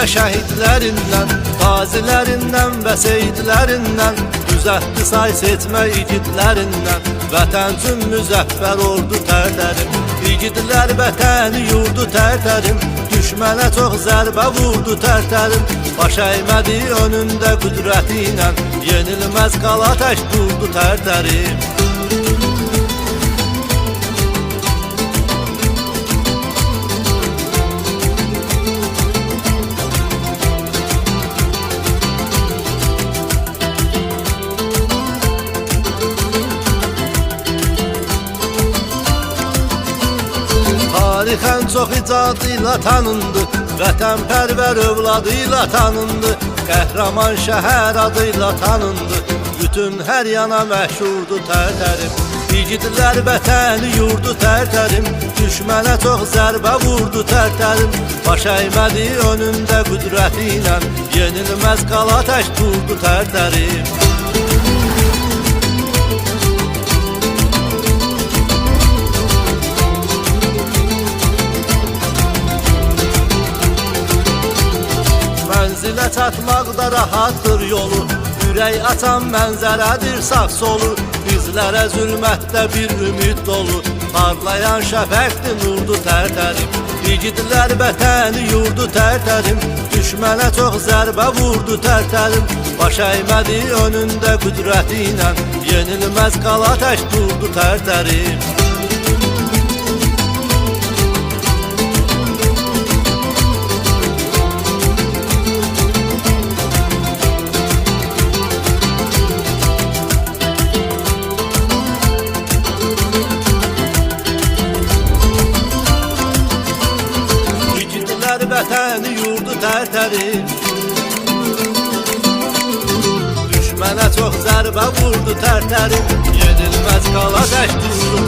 şəhidlərindən, qazilərindən və seyidlərindən, düzəltdi say seçmə igidlərindən. Vətən üçün müzəffər oldu tərtərim, igidlər vətəni yurdu tərtərim. Düşmənə çox zərbə vurdu tərtərim, baş əymədi önündə qüdrəti ilə, yenilməz qala tək durdu tərtərim. Tarixən çox icadıyla tanındı, vətənpərvər övladıyla tanındı, qəhrəman şəhər adıyla tanındı, bütün hər yana məşhurdu tərtərim. İgidlər vətəni yurdu tərtərim, düşmənə çox zərbə vurdu tərtərim. Baş əymədi önündə qüdrəti ilə, yenilməz qala tək durdu tərtərim. Mənzilə çatmaqda rahatdır yolu, ürək açan mənzərədir sağ solu. Bizlərə zülmətdə bir ümid dolu, parlayan şəfəqdir nurdu tərtərim. İgidlər vətəni yurdu tərtərim, düşmənə çox zərbə vurdu tərtərim. Baş əymədi önündə qüdrəti ilə, yenilməz qala tək durdu tərtərim. Vətəni yurdu tərtərim, düşmənə çox zərbə vurdu tərtərim. Yenilməz qala tək durdu